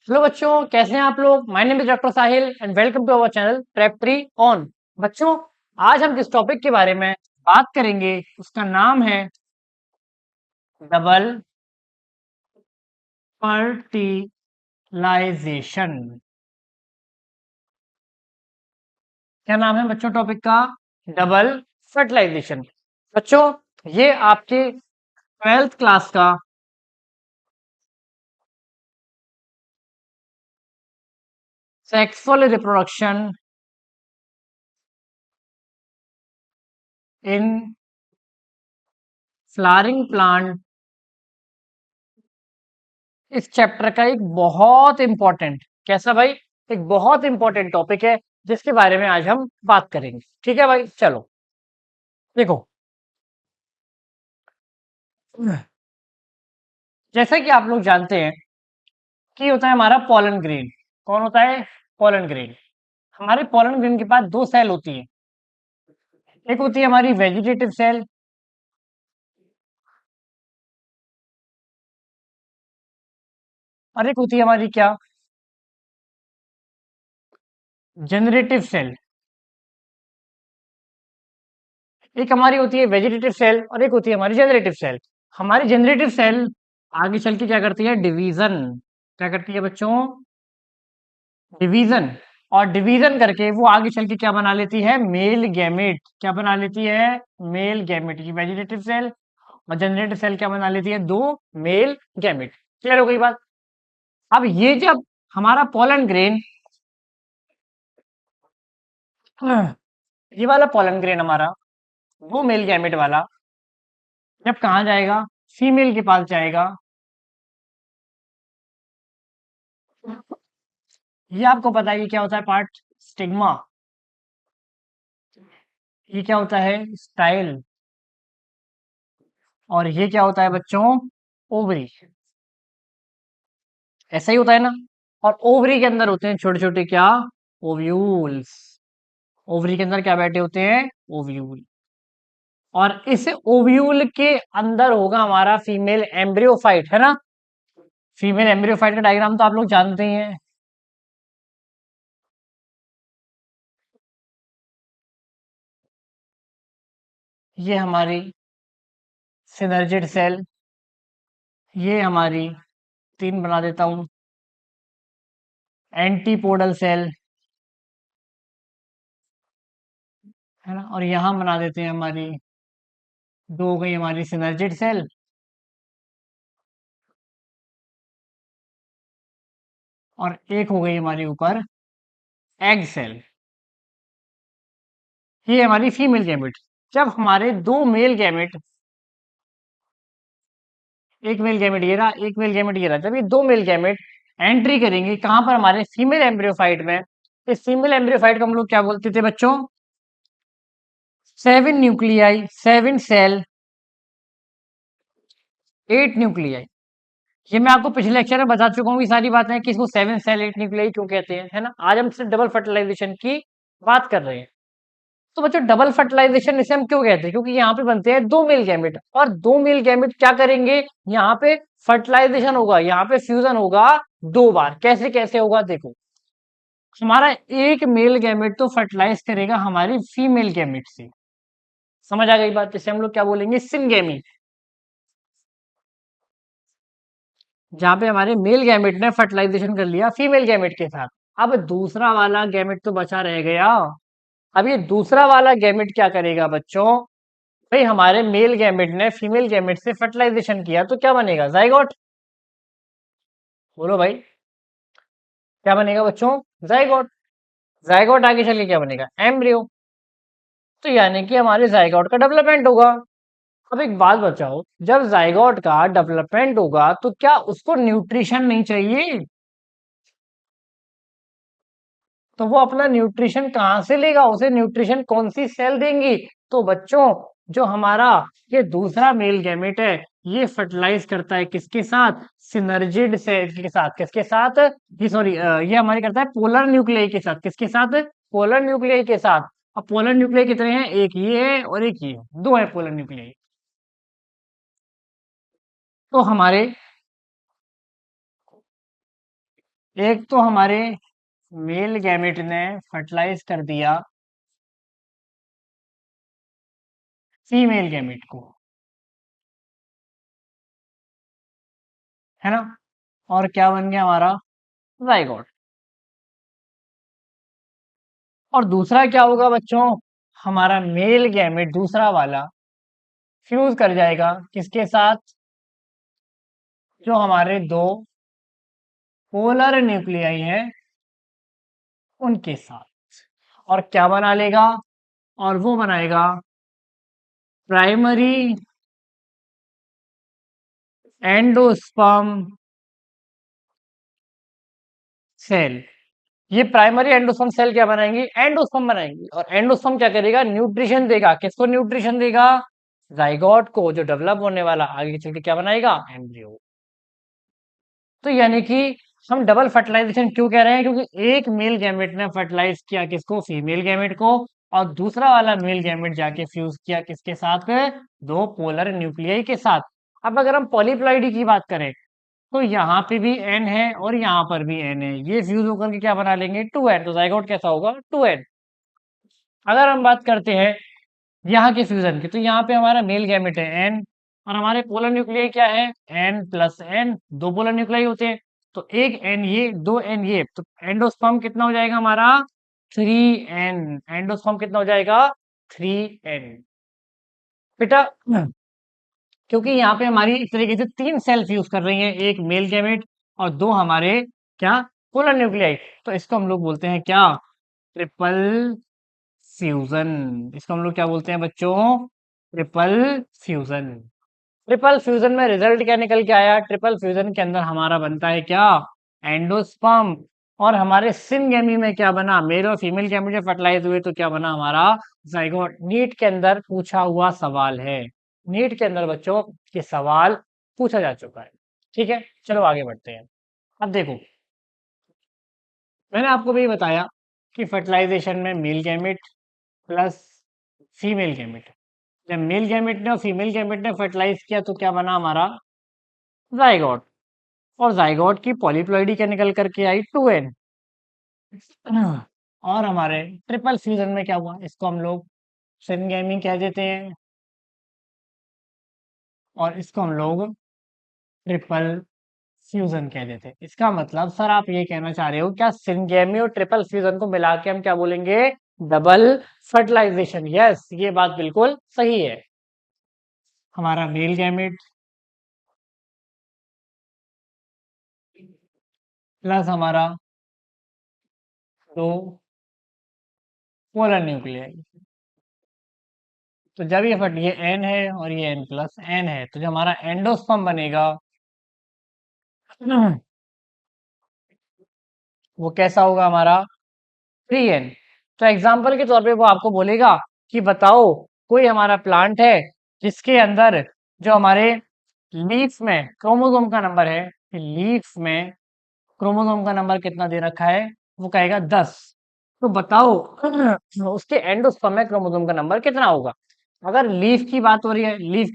Hello बच्चों, कैसे हैं आप लोग। My name is doctor Sahil and welcome to our channel prep 3 on. बच्चों, आज हम जिस टॉपिक के बारे में बात करेंगे उसका नाम है डबल फर्टिलाइजेशन। क्या नाम है बच्चों टॉपिक का? Double fertilisation. बच्चों, ये आपके 12th क्लास का sexual reproduction in flowering plant, इस चैप्टर का एक बहुत इंपॉर्टेंट, कैसा भाई, एक बहुत इंपॉर्टेंट टॉपिक है जिसके बारे में आज हम बात करेंगे। ठीक है भाई, चलो देखो। जैसा कि आप लोग जानते हैं कि होता है हमारा पॉलन ग्रेन। कौन होता है? Pollen grain. हमारे पॉलन ग्रेन के पास दो सेल होती है। एक होती है हमारी वेजिटेटिव सेल और एक होती है हमारी क्या, जनरेटिव सेल। एक हमारी होती है वेजिटेटिव सेल और एक होती है हमारी जनरेटिव सेल। हमारी जनरेटिव सेल आगे चल के क्या करती है? डिवीजन। क्या करती है बच्चों? डिवीजन। और डिवीजन करके वो आगे चल के क्या बना लेती है? Male gamete. क्या बना लेती है? Male gamete. ये वेजिटेटिव सेल और जनरेटिव सेल क्या बना लेती है? दो मेल गैमेट। क्लियर हो गई बात? अब ये जब हमारा पोलन ग्रेन, ये वाला पोलन ग्रेन हमारा, वो मेल गैमेट वाला, जब कहाँ जाएगा? फीमेल के पास जाएगा। ये आपको पता है कि क्या होता है पार्ट? स्टिग्मा। ये क्या होता है? स्टाइल। और ये क्या होता है बच्चों? ओवरी। ऐसा ही होता है ना। और ओवरी के अंदर होते हैं छोटे छोटे क्या? ओव्यूल्स। ओवरी के अंदर क्या बैठे होते हैं? ओव्यूल। और इस ओव्यूल के अंदर होगा हमारा फीमेल एम्ब्रियोफाइट, है ना। फीमेल एम्ब्रियोफाइट का डायग्राम तो आप लोग जानते ही हैं। ये हमारी सिनर्जिड सेल, ये हमारी तीन बना देता हूं, एंटीपोडल सेल, है ना। और यहां बना देते हैं हमारी, दो हो गई हमारी सिनर्जिड सेल और एक हो गई हमारी ऊपर एग सेल। ये हमारी फीमेल गैमेट। जब हमारे दो मेल गैमेट, एक मेल गैमेट ये रहा, एक मेल गैमेट ये रहा, जब ये दो मेल गैमेट एंट्री करेंगे कहां पर? हमारे फीमेल एम्ब्रियोफाइट में। इस फीमेल एम्ब्रियोफाइट को हम लोग क्या बोलते थे बच्चों? 7 न्यूक्लियाई, 7 सेल, 8 न्यूक्लियाई। ये मैं आपको पिछले लेक्चर में बता चुका हूँ ये सारी बातें कि इसको 7 सेल 8 न्यूक्लियाई क्यों कहते हैं, है ना। आज हम सिर्फ डबल फर्टिलाइजेशन की बात कर रहे हैं। तो बच्चों, डबल फर्टिलाइजेशन इसे हम क्यों कहते हैं? क्योंकि यहाँ पे बनते हैं दो मेल गैमेट और दो मेल गैमेट क्या करेंगे? यहाँ पे फर्टिलाइजेशन होगा, यहाँ पे फ्यूजन होगा दो बार। कैसे कैसे होगा देखो। हमारा एक मेल गैमेट तो फर्टिलाइज करेगा हमारी फीमेल गैमेट से। समझ आ गई बात? जैसे हम लोग क्या बोलेंगे? सिनगेमी। जहां पे हमारे मेल गैमेट ने फर्टिलाइजेशन कर लिया फीमेल गैमेट के साथ। अब दूसरा वाला गैमेट तो बचा रह गया। अब ये दूसरा वाला गैमेट क्या करेगा बच्चों? भाई हमारे मेल गैमेट ने फीमेल गैमेट से फर्टिलाइजेशन किया तो क्या बनेगा? जाइगोट। बोलो भाई, क्या बनेगा बच्चों? जाइगोट। जाइगोट आगे चल के क्या बनेगा? एम्ब्रियो। तो यानी कि हमारे जाइगोट का डेवलपमेंट होगा। अब एक बात बचाओ, जब जाइगोट का डेवलपमेंट होगा तो क्या उसको न्यूट्रिशन नहीं चाहिए? तो वो अपना न्यूट्रिशन कहाँ से लेगा? उसे न्यूट्रिशन कौन सी सेल देंगी? तो बच्चों, जो हमारा ये दूसरा मेल गैमेट है, ये फर्टिलाइज करता है किसके साथ? सिनर्जिड सेल के साथ। किसके साथ? ये सॉरी, ये हमारी करता है पोलर न्यूक्लियाई के साथ। किसके साथ? पोलर न्यूक्लियाई के साथ। अब पोलर न्यूक्लियाई कितने हैं? एक ये है और एक ये है। दो है पोलर न्यूक्लियाई। तो हमारे एक तो हमारे मेल गैमेट ने फर्टिलाइज कर दिया फीमेल गैमेट को, है ना, और क्या बन गया हमारा जाइगोट। और दूसरा क्या होगा बच्चों, हमारा मेल गैमेट दूसरा वाला फ्यूज कर जाएगा किसके साथ, जो हमारे दो पोलर न्यूक्लियाई हैं उनके साथ, और क्या बना लेगा, और वो बनाएगा प्राइमरी एंडोस्पर्म सेल। ये प्राइमरी एंडोस्पर्म सेल क्या बनाएंगी, एंडोस्पर्म बनाएंगी, और एंडोस्पर्म क्या करेगा, न्यूट्रिशन देगा, किसको न्यूट्रिशन देगा, जाइगोट को, जो डेवलप होने वाला आगे चल के क्या बनाएगा, एम्ब्रियो। तो यानी कि हम डबल फर्टिलाइजेशन क्यों कह रहे हैं, क्योंकि एक मेल गैमेट ने फर्टिलाइज किया किसको, फीमेल गैमेट को, और दूसरा वाला मेल गैमेट जाके फ्यूज किया किसके साथ में, दो पोलर न्यूक्लियाई के साथ। अब अगर हम पॉलीप्लॉइडी की बात करें, तो यहाँ पे भी एन है और यहाँ पर भी एन है, ये फ्यूज होकर के क्या बना लेंगे, टू एन, तो जाइगोट कैसा होगा, टू एन। अगर हम बात करते हैं यहाँ के फ्यूजन की, तो यहाँ पे हमारा मेल गैमेट है एन, और हमारे पोलर न्यूक्लियाई क्या है, एन प्लस एन, दो पोलर न्यूक्लियाई होते हैं, तो एक एन ये, दो एन ये, तो एंडोस्पर्म कितना हो जाएगा हमारा, थ्री एन, एंडोस्पर्म कितना हो जाएगा, थ्री एन। बेटा क्योंकि यहाँ पे हमारी एक तरीके से तीन सेल्स यूज कर रही हैं, एक मेल गैमेट और दो हमारे क्या, पोलर न्यूक्लियाई, तो इसको हम लोग बोलते हैं क्या, ट्रिपल फ्यूजन। इसको हम लोग क्या बोलते हैं बच्चों, ट्रिपल फ्यूजन। ट्रिपल फ्यूजन में रिजल्ट क्या निकल के आया, ट्रिपल फ्यूजन के अंदर हमारा बनता है क्या, एंडोस्पर्म, और हमारे सिनगेमी में क्या बना, मेल और फीमेल गैमेट जब फर्टिलाइज हुए तो क्या बना हमारा जाइगोट। नीट के अंदर पूछा हुआ सवाल है, नीट के अंदर बच्चों ये सवाल पूछा जा चुका है। ठीक है, चलो आगे बढ़ते हैं। अब देखो, मैंने आपको भी बताया कि फर्टिलाइजेशन में male gamete plus female gamete, जब मेल गैमेट ने और फीमेल गैमेट ने फर्टिलाइज किया तो क्या बना हमारा जाइगोट, और जाइगोट की पॉलीप्लॉइडी क्या निकल करके आई, टू एन। और हमारे ट्रिपल फ्यूजन में क्या हुआ, इसको हम लोग सिनगैमी कह देते हैं, और इसको हम लोग ट्रिपल फ्यूजन कह देते हैं। इसका मतलब सर आप ये कहना चाह रहे हो क्या, सिनगैमी और ट्रिपल फ्यूजन को मिला के हम क्या बोलेंगे, डबल फर्टिलाइजेशन। यस, ये बात बिल्कुल सही है। हमारा मेल गैमेट प्लस हमारा दो पोलर न्यूक्लियाई, तो जब ये एन है और ये एन प्लस एन है, तो जो हमारा एंडोस्पर्म बनेगा वो कैसा होगा हमारा, थ्री एन। तो एग्जाम्पल के तौर पे वो आपको बोलेगा कि बताओ कोई हमारा प्लांट है जिसके अंदर जो हमारे लीफ में क्रोमोसोम का नंबर है, लीफ में क्रोमोसोम का नंबर कितना दे रखा है, वो कहेगा 10। तो बताओ उसके एंडोस्पर्म में क्रोमोसोम का नंबर कितना होगा। अगर लीफ की बात हो रही है, लीफ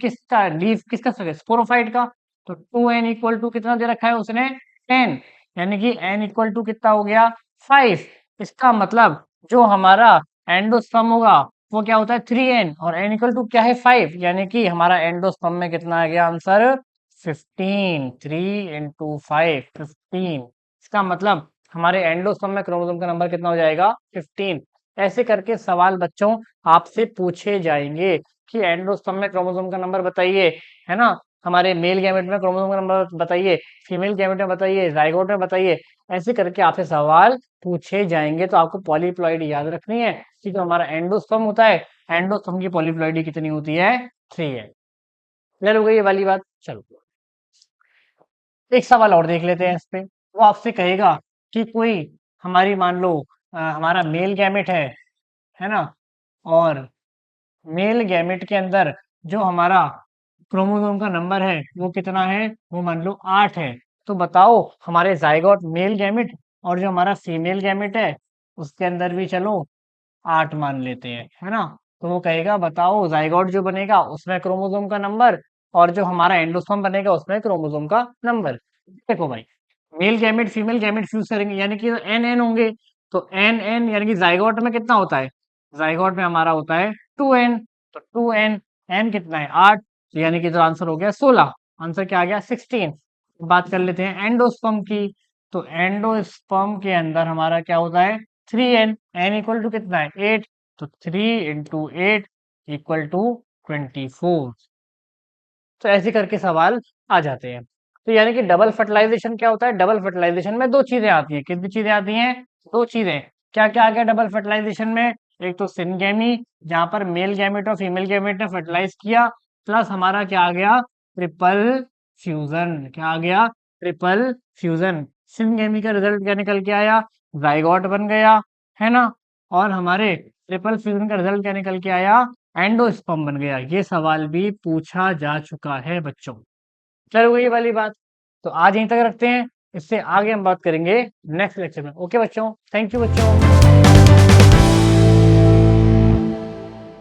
किसका स्पोरोफाइट का, तो 2n इक्वल टू कितना दे रखा है उसने, 10, यानी कि n इक्वल टू कितना हो गया, 5। इसका मतलब जो हमारा एंडोस्पर्म होगा वो क्या होता है, 3n, और n इक्वल टू क्या है, 5, यानी कि हमारा एंडोस्पर्म में कितना आ गया आंसर, 15, 3 × 5, 15। इसका मतलब हमारे एंडोस्पर्म में क्रोमोसोम का नंबर कितना हो जाएगा, 15। ऐसे करके सवाल बच्चों आपसे पूछे जाएंगे कि एंडोस्पर्म में क्रोमोसोम का नंबर बताइए, है ना, हमारे मेल गैमेट में क्रोमोसोम का नंबर बताइए, फीमेल गैमेट में बताइए, जाइगोट में बताइए। ऐसे करके आपसे सवाल पूछे जाएंगे, तो आपको पॉलीप्लॉइडी याद रखनी है कि जो हमारा एंडोस्पर्म होता है, एंडोस्पर्म की पॉलीप्लॉइडी कितनी होती है, 3 है। क्लियर हो गई ये वाली बात। चलो एक सवाल और देख लेते हैं इस पे। वो आपसे कहेगा कि कोई हमारी मान लो हमारा मेल गैमेट है ना, और मेल गैमेट के अंदर जो हमारा क्रोमोसोम का नंबर है वो कितना है, वो मान लो 8 है। तो बताओ हमारे जाइगोट मेल गैमेट और जो हमारा फीमेल गैमेट है उसके अंदर भी चलो 8 मान लेते हैं, है ना। तो वो कहेगा बताओ जाइगोट जो बनेगा उसमें क्रोमोसोम का नंबर, और जो हमारा एंडोस्पर्म बनेगा उसमें क्रोमोसोम का नंबर। देखो भाई, male gamete female gamete fuse करेंगे यानी कि एन एन होंगे। तो एन एन यानी कि जाइगोट में कितना होता है, जाइगोट में हमारा होता है 2n। तो 2n, एन कितना है 8, यानी कि जो आंसर हो गया 16। आंसर क्या आ गया 16। बात कर लेते हैं एंडोस्पर्म की। तो एंडोस्पर्म के अंदर हमारा क्या होता है 3n, एन इक्वल टू कितना है 8। तो 3 × 8 इक्वल टू 24। तो ऐसे करके सवाल आ जाते हैं। तो यानी कि डबल फर्टिलाइजेशन क्या होता है, डबल फर्टिलाइजेशन में दो चीजें आती हैं। कितनी चीजें आती हैं, दो चीजें। क्या क्या आ गया डबल फर्टिलाइजेशन में, एक तो सिनगेमी जहां पर मेल गैमेट और फीमेल गैमेट ने फर्टिलाइज किया, प्लस हमारा क्या आ गया ट्रिपल फ्यूजन। क्या आ गया ट्रिपल फ्यूजन। सिनगेमी का रिजल्ट क्या निकल के आया, जाइगोट बन गया, है ना। और हमारे ट्रिपल फ्यूजन का रिजल्ट क्या निकल के आया, एंडोस्पर्म बन गया। ये सवाल भी पूछा जा चुका है बच्चों। चलो वही वाली बात। तो आज यहीं तक रखते हैं, इससे आगे हम बात करेंगे नेक्स्ट लेक्चर में। ओके बच्चों, थैंक यू बच्चों।